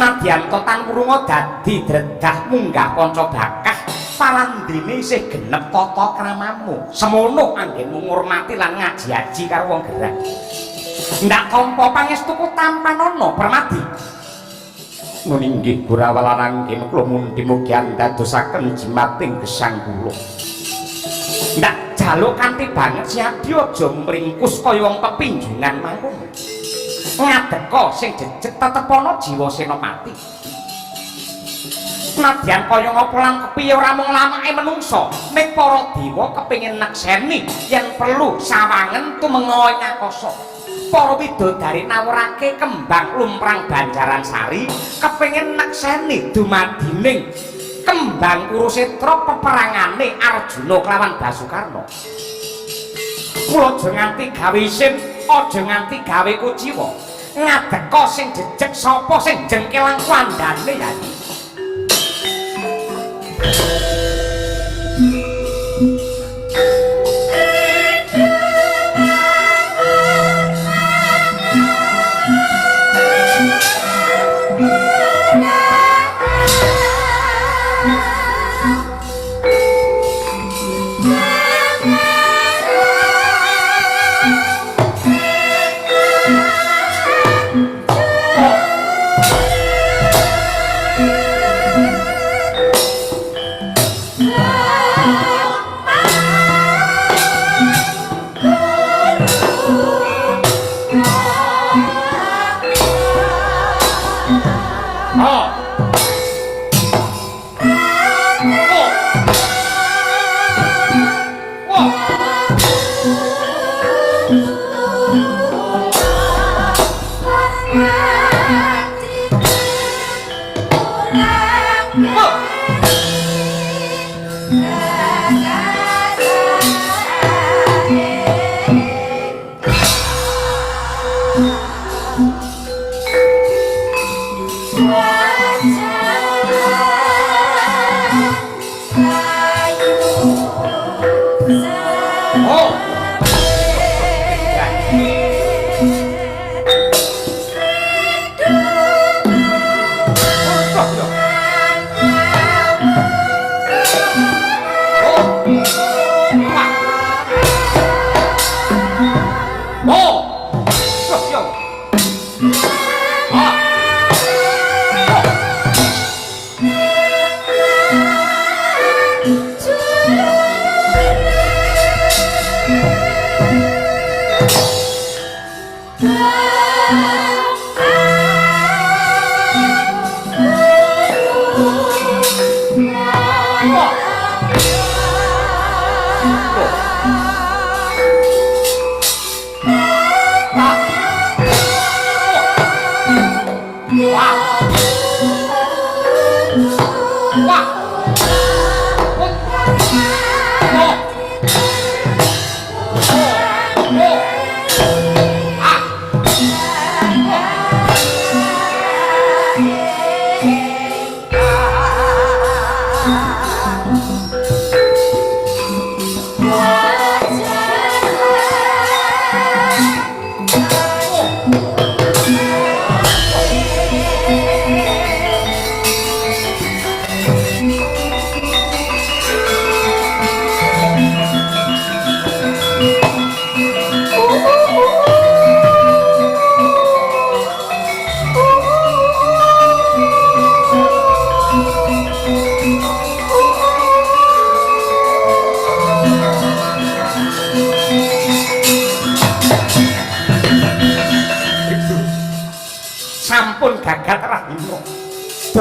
Senadyan Totan Wurunga dadi dregah munggah panca bakah parandene isih genep tata kramamu semono anggenmu ngurmati lan ngaji-aji karo wong gerah ndak tampa pangestuku tampanana Permadi nun inggih Gurawala nanggen kula mundi mugi andadosaken jimating gesang kula ndak jaluk kanthi banget siadi aja mringkus kaya wong pepinjungan mangkono ngadeka sing jejeg tetepana jiwa senopati senadyan kaya ngapa lan kepiye ora mung lamake menungsa nek para dewa kepengin nekseni yen perlu sawangen tumenga ngakoso para widodari nawurake kembang lumprang Banjaran Sari kepengin nekseni dumadining kembang Kurusetra peperangane Arjuna kelawan Basukarna kula aja nganti gawe isin aja nganti gawe kuciwa ngadeka sing jejeg sapa sing jengkelang kandhane ya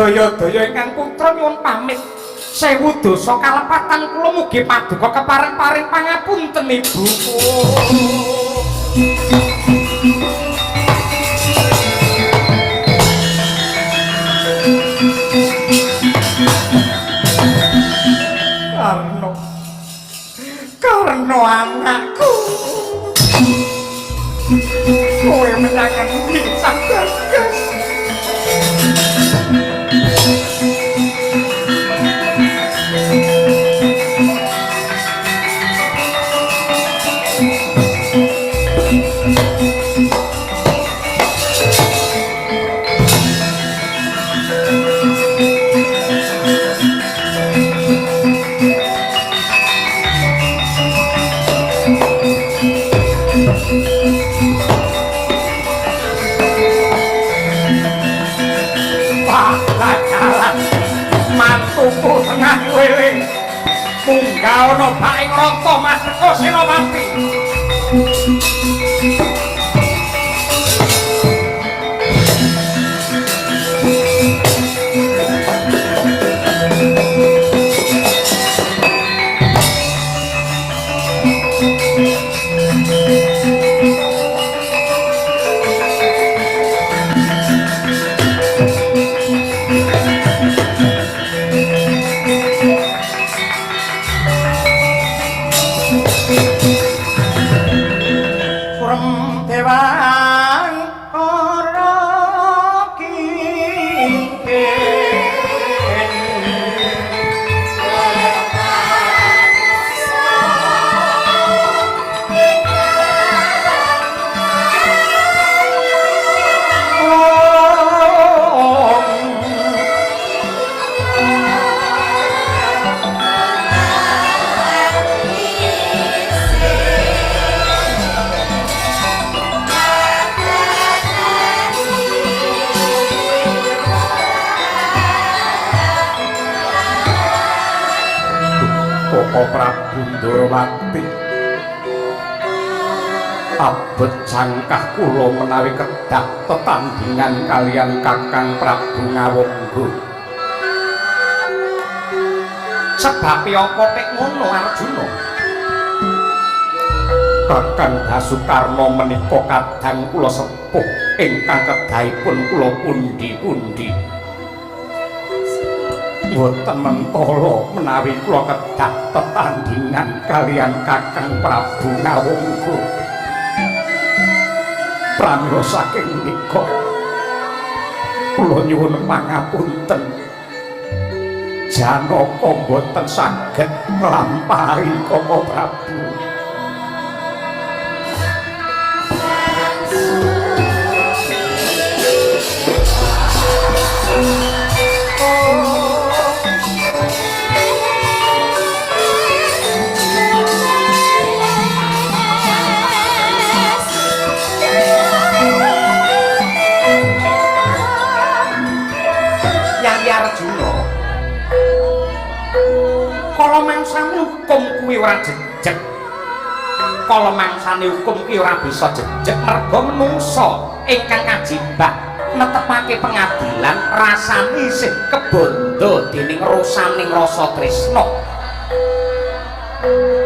daya-daya ingkang putra nyuwun pamit sewu dosa kalepatan kula mugi paduka kepareng-paring pangapunten Ibu. Karno anakku kowe menangan bintang bagas Jalan mantuku tengah weling munggah ana baing rata Maseka Senopati. Prabu Ndorowati abet cangkah kula menawi kedah tetandhingan kalian Kakang Prabu Ngawangga. Sebab apa tek ngono Arjuna? Kakang Basukarna menika kadang kula sepuh ingkang kedahipun kula pundi-pundi. Boten mentala menawi kula kedah tetandhingan kalian Kakang Prabu Ngawangga. Pramila saking menika kula nyuwun pangapunten. Janaka boten saged nglampahi Koko Prabu. Kala mangsane hukum kuwi ora jejeg. Kala mangsane hukum kuwi ora bisa jejeg merga menungsa ingkang kajibah netepake pengadilan rasane isih kebondo dening rasaning rasa tresna.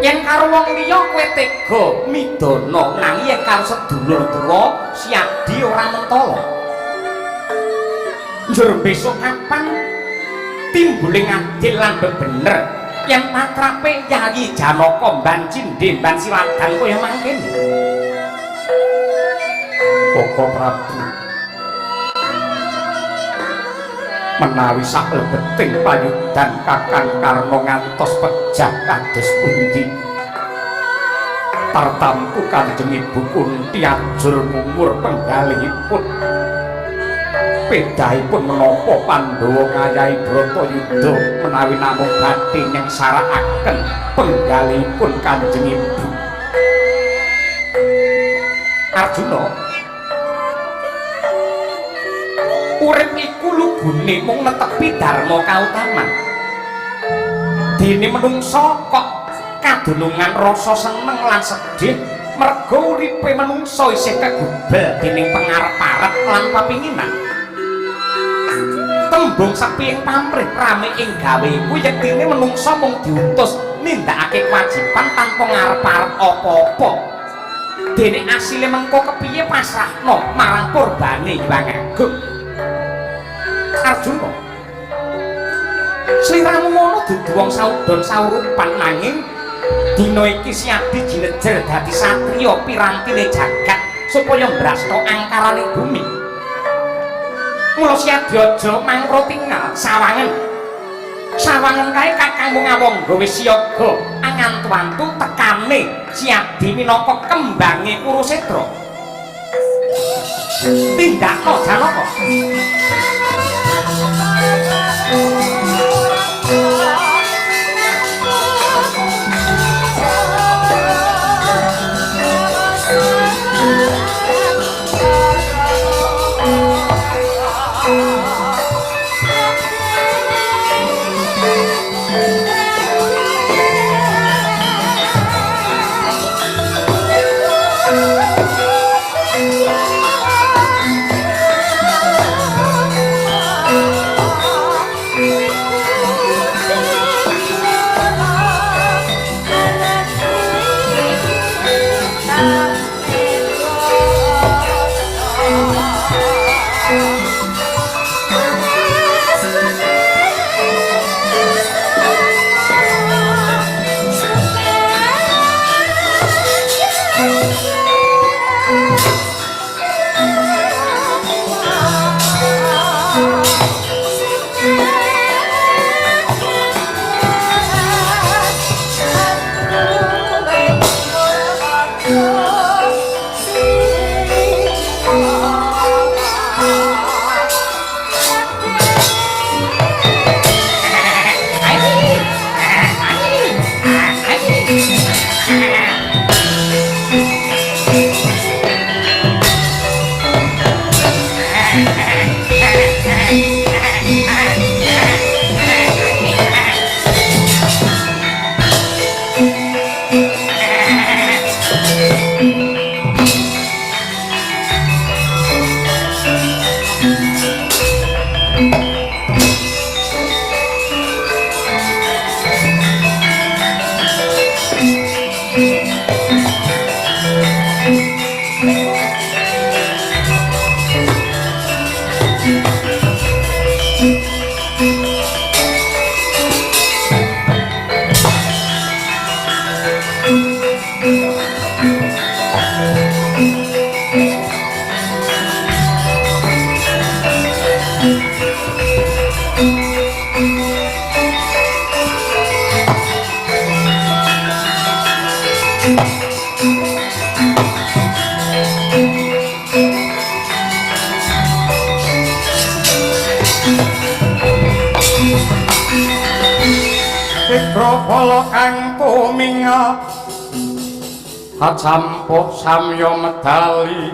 Yen karo wong liya kowe tega midana nanging yen karo sedulur tuwa siadi ora mentala. Njur besok kapan timbuling adil lan bebener yang matrape Yayi Janaka mban cindhe mban siwadan kaya mangkene. Koko Prabu menawi saklebeting payudan Kakang Karna ngantos pejah kados pundi tartamtu Kanjeng Ibu Kunti ajur mumur penggalihipun pedahipun menapa Pandhawa ngayahi Bratayuda menawi namung badhe nyengsarakaken penggalihipun Kanjeng Ibu. Arjuna, urip iku lugune mung netepi dharma kautaman. Dene menungsa kok kadunungan rasa seneng lan sedih merga uripe menungsa isih kegubel dening pangarep-arep lan papinginan. Tembung sepiyeng pamrih rame ing gawe kuwi yektine menungsa mung diutus nindakake kewajiban tanpa ngarep-arep apa-apa. Dene asile mengko kepiye pasrahno marang kurbane Hyang Agung. Arjuna, sliramu ngono dudu wong saudon saurupan nanging dina iki siadi jinejer dadi satriya pirantine jagat supaya mbrasta angkarane bumi. Mula siadi aja mangro tinggal sawangen kae Kakangmu Ngawangga wis siaga angantu-antu tekane siadi minangka kembange Kurusetra. Tindakno Janaka. Wikrapala kang tuminga acampuh samya medali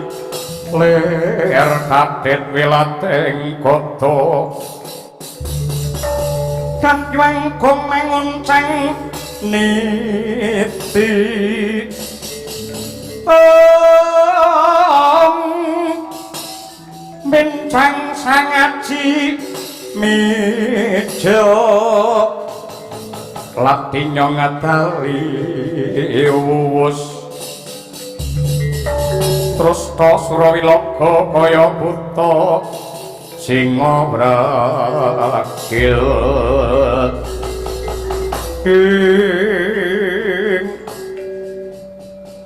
ler kadhet wilating kota kang wengkung mengonceng niti bencang sangaji meja latinya ngadali wus terus to Surawilaga kaya buta singa brakil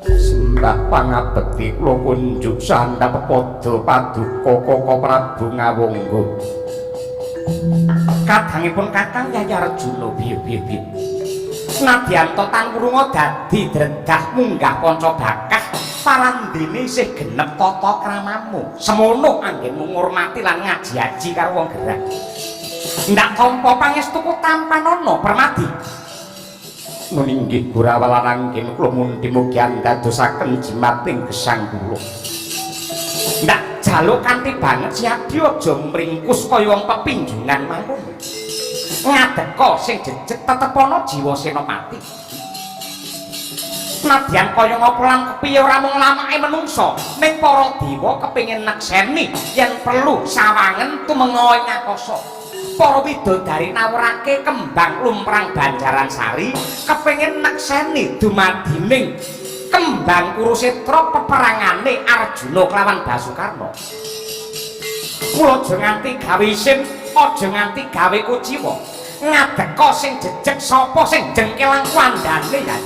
sembah pangabekti kula kunjuk sandhap padha paduka Kaka Prabu Ngawangga kadangipun Kakang Yayi Arjuna biye-biye nadyan to tangrunga dadi dregah munggah panca bakah parandene isih genep tata kramamu semono anggenmu ngurmati lan ngaji-aji karo wong gerah ndak tampa pangestuku tampanana Permadi nun inggih Gurawala anggen kula mundi mugi andadosaken jimating gesang kula ndak jaluk kanthi banget siadi aja mringkus kaya wong pepinjungan mangkon ngadeka sing jejeg tetepana jiwa senopati nadyan kaya ngapa lan kepiye ora mung lamake menungsa ning para dewa kepengin nekseni yen perlu sawangen tumenga ing akasa para widodari nawurake kembang lumprang Banjaran Sari kepengin nekseni dumadining kembang Kurusetra peperangane Arjuna kelawan Basukarna mula aja nganti gawe isin aja nganti gawe kuciwa ngadeka sing jejeg sapa sing jengkelang kandhane ya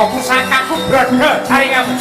Pusakaku berada cari kamu.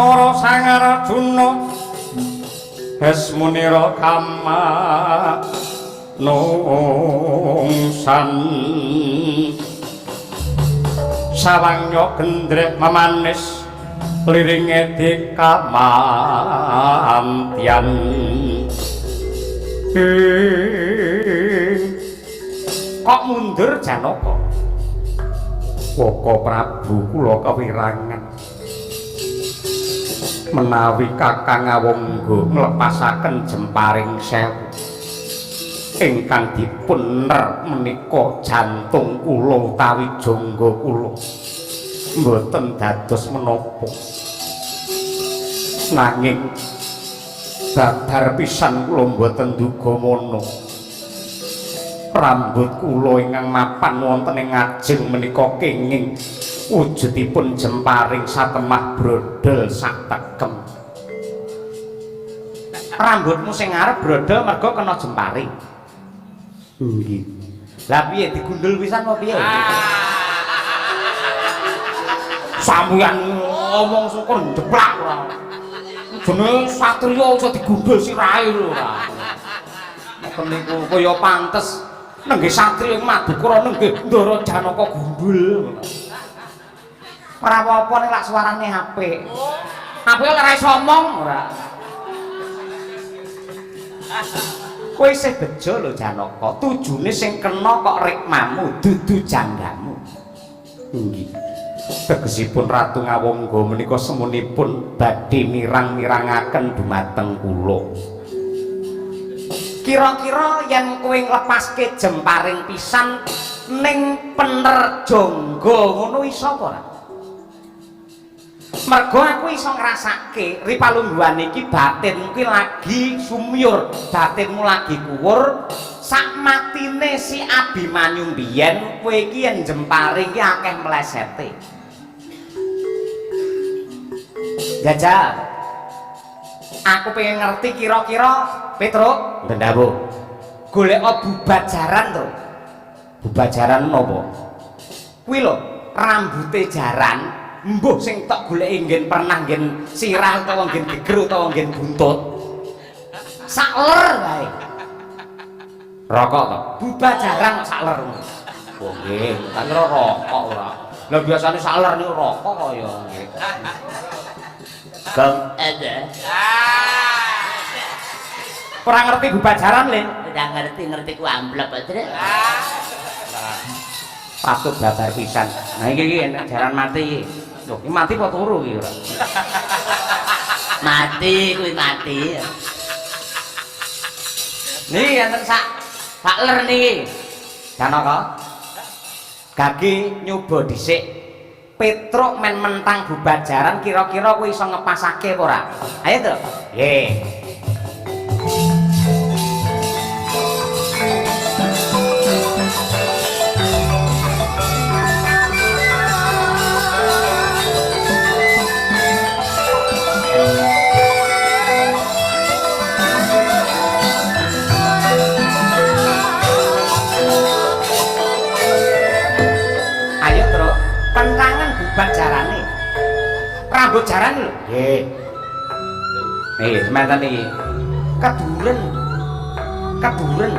Mara Sang Arjuna Asmunira kama nungsan sawangya gendrek memanis liringe dikamantian kok mundur Janaka Waka Prabu kula kewirangan menawi Kakang Awangga nglepasaken jemparing sewu ingkang dipun ner menika jantung kula utawi jangga kula mboten dados menapa nanging dadar pisan kula mboten duga mono rambut kula ingkang mapan wonten ing ngajeng menika kenging wujudipun jemparing satemah brodol sak tekem rambutmu sing arep brodol mergo kena jemparing nggih lah piye digundul pisan apa piye sampeyan ngomong syukur jeplak ora jenenge satriya aja digundul sirahe lho ora ngoten niku kaya pantes nengge satriya Madukara nengge Ndara Janaka gundul ora apa-apa nek lak suarane apik apik ora iso omong ora kowe isih bejo lho Janaka tujune sing kena kok rikmamu dudu janggamu nggih tegesipun Ratu Ngawangga menika semunipun badhe mirang-mirangaken dumateng kula kira-kira yen kowe nglepaske jemparing pisan ning pener jangga ngono iso apa ora mergo aku iso ngrasake ripalungguhan iki batinmu ki lagi sumyur batinmu lagi kuwur sak matine si Abimanyu mbiyen kowe iki yen jemparing ki akeh mlesete jajal aku pengen ngerti kira-kira Petruk ngendhawu golek bubajaran to bubajaran napa kuwi lho rambute jaran mbuh sing tok goleki nggen pernah nggen sirah utawa nggen geger utawa nggen buntut sak ler wae rokok to bubajaran kok sak ler oh nggih tak kira rokok ora lha biasane sak ler niku rokok kok ya nggih Kang ada kurang ngerti bubajaran le udah ngerti ku amplop aja patut babar pisan nah iki jaran mati lho iki mati apa turu iki ora mati kuwi mati niki enten sak ler niki Janaka gage nyoba dhisik Petruk men mentang bubajaran kira-kira kowe iso ngepasake apa ora ayo to nggih jarane rambut jaran lho nggih nih semanten iki keduren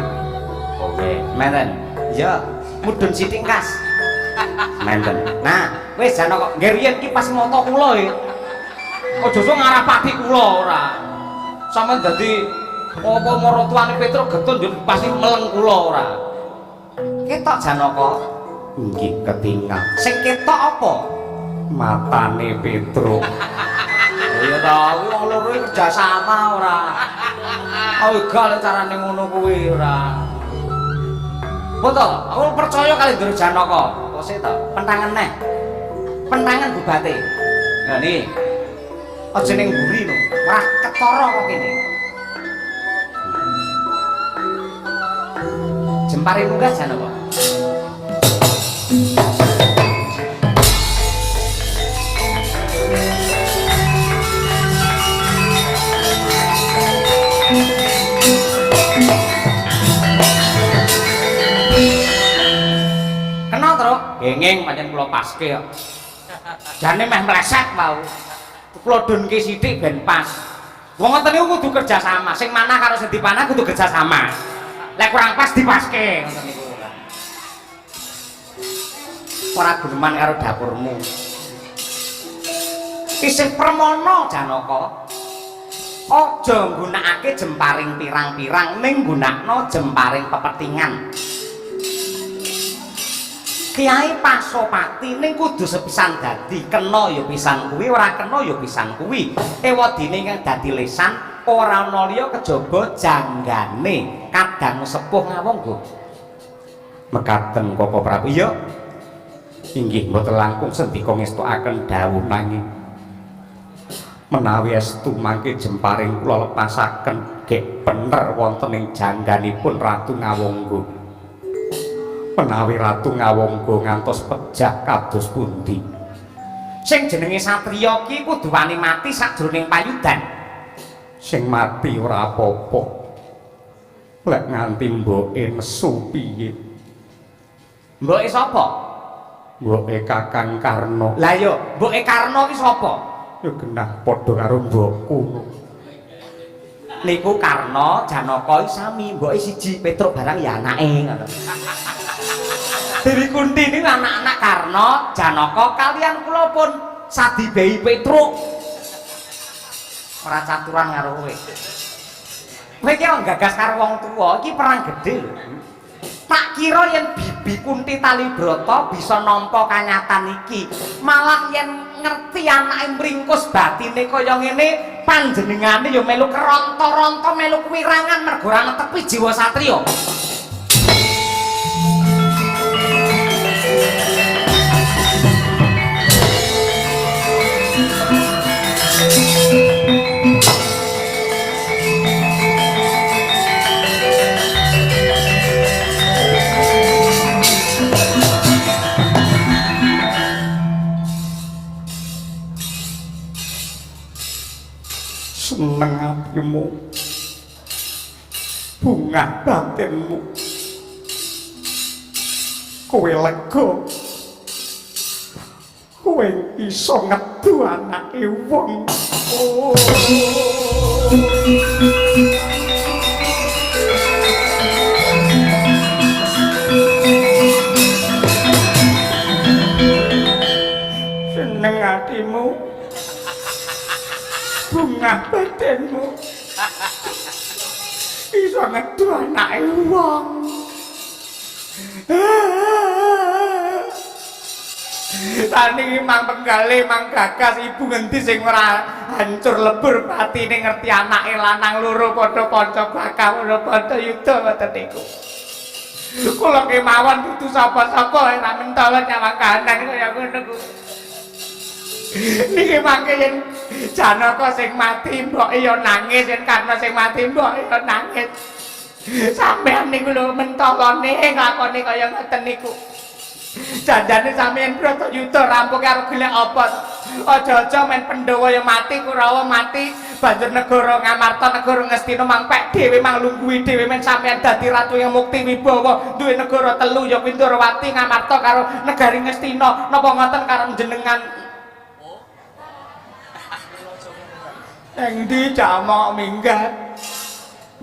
oke semanten ya mudhun sithik kas semanten nah wis Janaka nggih riyen iki pas moto kula e aja sok ngarapati kula ora sampean dadi apa maratuane Petruk getun yo pasti meleng kula ora ketok Janaka nggih ketinggal sing ketok apa matane Petruk ya ta wong loro iki kerja sama ora egal carane ngono kuwi ora beto aku percaya kali Ndara Janaka kok sik to pentangan neh pentangan bubate nah niki aja ning mburi lho ora ketara kok kene jempare munggah Janaka gengeng pancen kula paske kok jane meh mleset mau kula donke sithik ben pas wong ngoten niku kudu kerja sama sing manah karo sing dipanah kudu kerja sama lek kurang pas dipaske ngoten niku ora guneman karo dapurmu isih permono Janaka aja nggunakake jemparing pirang-pirang ning nggunakno jemparing pepetingan Kiai Pasopati ning kudu sepisan dadi, kena ya pisan kuwi, ora kena ya pisan kuwi. Ewadine kang dadi lesan ora ana liya kejaba janggane kadang sepuh ngawonggo. Mekaten Koko Prabu. Iya. Inggih mboten langkung sendika ngestokaken dawuh nanging menawi estu mangke jemparing kula lepasaken gek bener wonten ing jangganipun Ratu Ngawangga. Menawi Ratu Ngawangga ngantos pejah kados pundi. Sing jenenge satriya ki kudu wani mati sakjroning payudan. Sing mati ora apa-apa. Lek nganti mboke nesu piye? Mboke sapa? Mboke Kakang Karna. Lah yo, mboke Karna ki sapa? Ya genah padha karo mbokku. Niku Karna, Janaka sami, mboke siji, Petruk barang ya anake ngono. Dewi Kunti ini anak-anak Karna, Janaka kalian kula pun sadibei Petruk. Ora caturan karo kowe. Kowe iki gagas karo wong tuwa, iki perang gedhe lho. Tak kira yen Bibi Kunti Talibrata bisa nampa kanyatan iki, malah yen ngerti anake mringkus batine kaya ngene, panjenengane ya melu keronto-ronto melu kuwirangan mergo ora netepi jiwa satriya. Seneng atimu, bunga batinmu, kowe lega, kowe iso ngedu anake wong. Oh. Seneng atimu, bunga batinmu, iso ngedu anake wong. Tani mang penggale mang gagas ibu ngendi sing ora hancur lebur batine ngerti anake lanang loro padha kanca bakal padha yuda ngoten niku. Kula kemawon dudu sapa-sapa ora mentala nyawang kahanan kaya ngono ku. Niki mangke yen Janaka sing mati mboke ya nangis, yen Karna sing mati mboke ya nangis. Sampeyan niku lho mentolane nglakoni kaya ngoten niku. Janjane sampeyan Bratayuda rampung karo gelek apa? Aja-aja men Pandhawa ya mati, Kurawa mati, banjur negara Ngamarta, negara Ngastina mangpek dhewe manglungguhi dhewe men sampeyan dadi ratu yang mukti wibawa, duwe negara telu ya Windurawati, Ngamarta karo negari Ngastina. Napa ngoten karo jenengan? Endi jamak minggat?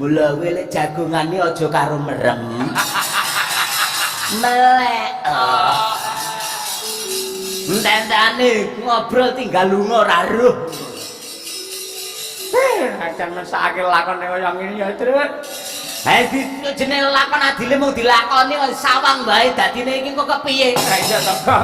Mula kowe lek jagongane aja karo merem. Melek. Ententane ngobrol tinggal lunga ora ruh. Ajan mesake lakone kaya ngene ya, Truk. Jenenge lakon adile mung dilakoni sawang wae dadine iki kok kepiye? Ha iya to.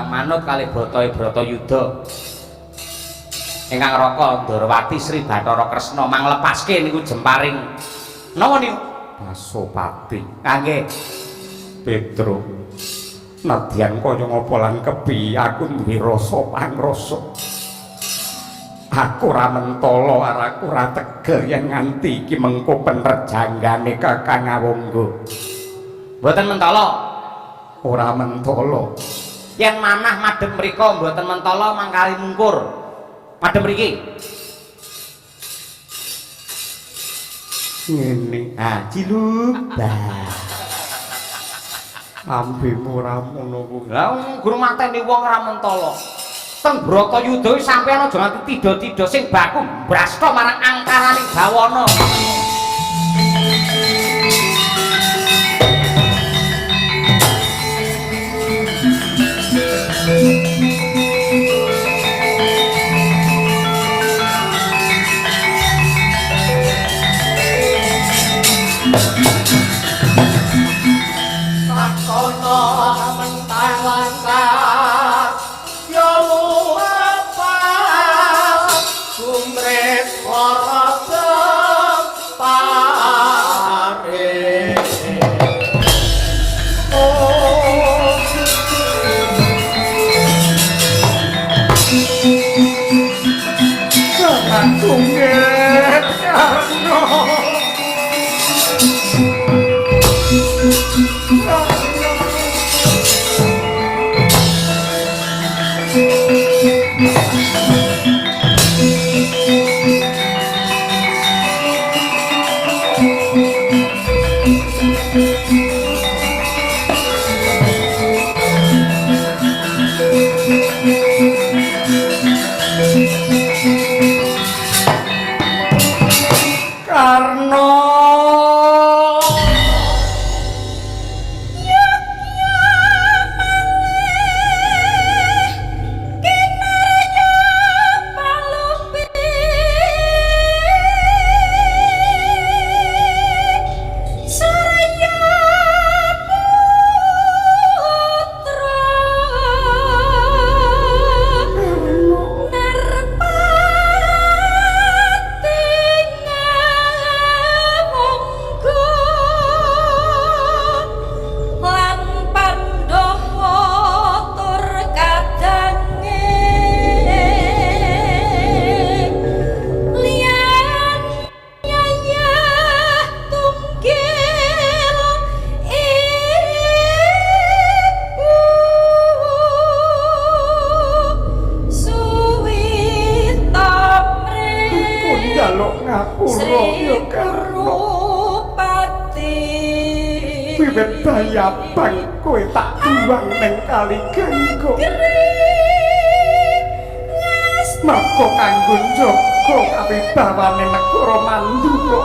Manut kali Bratayuda ingkang Raka Ndarawati Sri Bathara Kresna manglepaske niku jemparing napa niku Pasopati kangge Petruk nadyan kaya ngapa lan kepi aku duwe rasa pangrasa aku ora mentala aku ora tegel yen nganti iki mengko bener janggane Kakang Ngawangga mboten mentala ora mentala yen manah madhep mrika mboten mentala mangkali mungkur madhep mriki ngene ah cilubah Lambemu ra ngono kuwi. Lah guru mateni wong ra mentala. Teng Bratayuda sampeyan aja nganti tida-tida sing baku brasta marang angkaraning Bawana. Sakono mentawan ka ya lupa sumret warada pare Aku nget karno bayabang kowe tak buang neng kali ganggo maka kanggo njaga kawibawane negara Mandura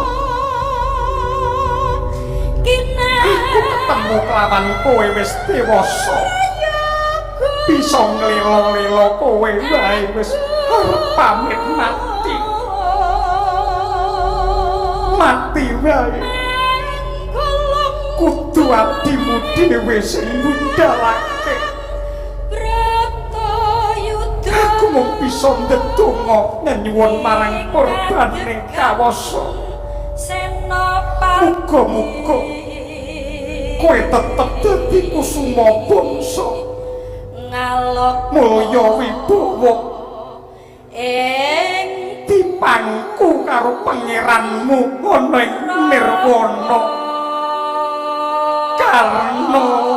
aku ketemu kelawan kowe wis dewasa bisa nglelo-lelo kowe wae wis arep pamit mati wae kudu adimu dhewe sing ngundhalake Bratayuda aku mung bisa ndedonga nyuwun marang korbane kawasa Senopati muga-muga kowe tetep dadi kusuma bangsa ngalok mulya wibawa ing dipangku karo pangeranmu ana ing nirwana Karno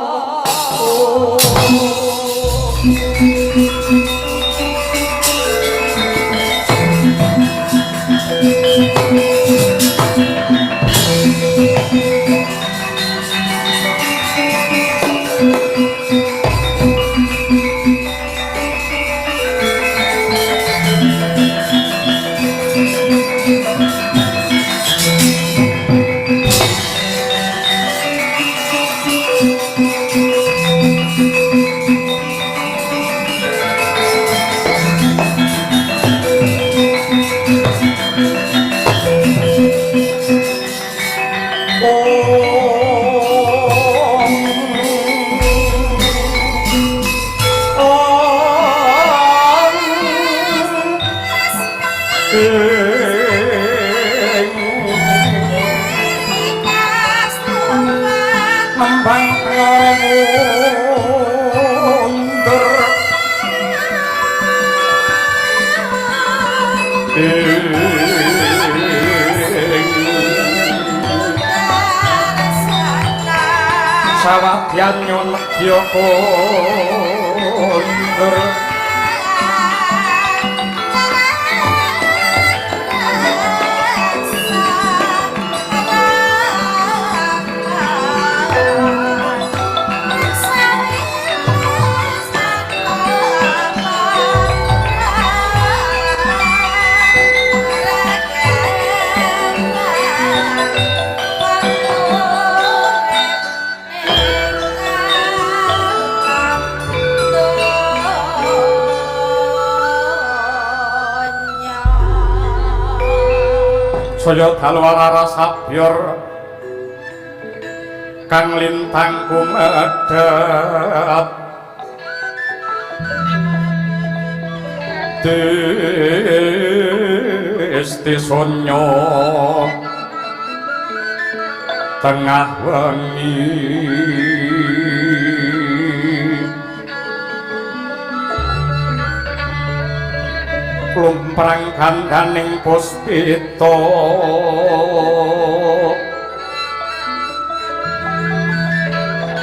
sawadyan nyonegya kondur saya dalwara sabyor kang lintang kumedhep Desti sonyo tengah wengi klumprang kandaning puspita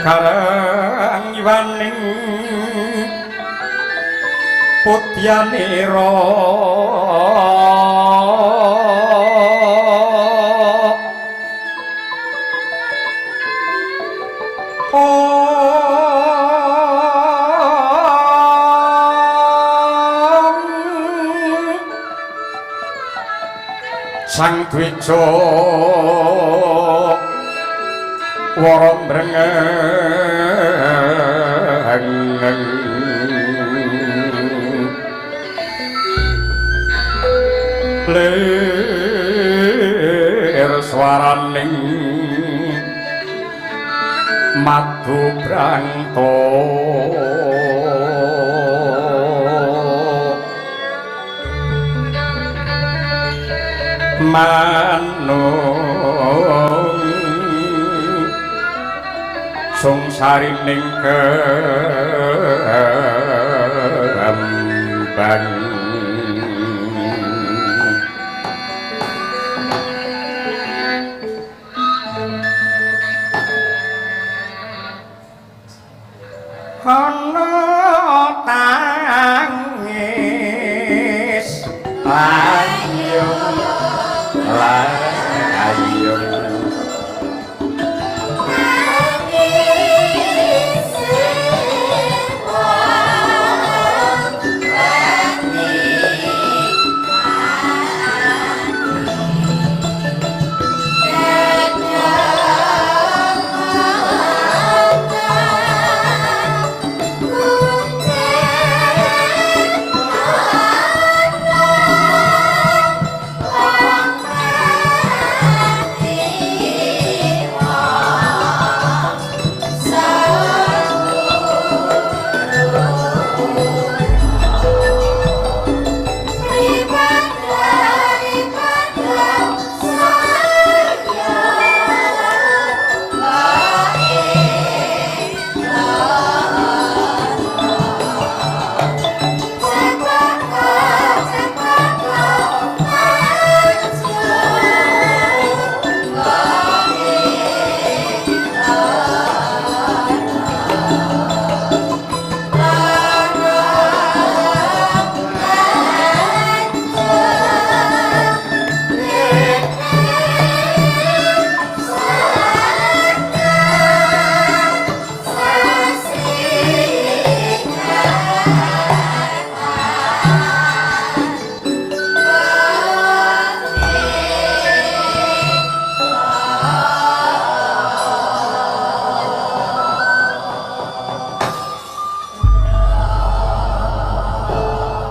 karang iwaning putyanira sang dwija wara brengeng lir swaraning madu brangto manung sungsarining kembang ana tangis layung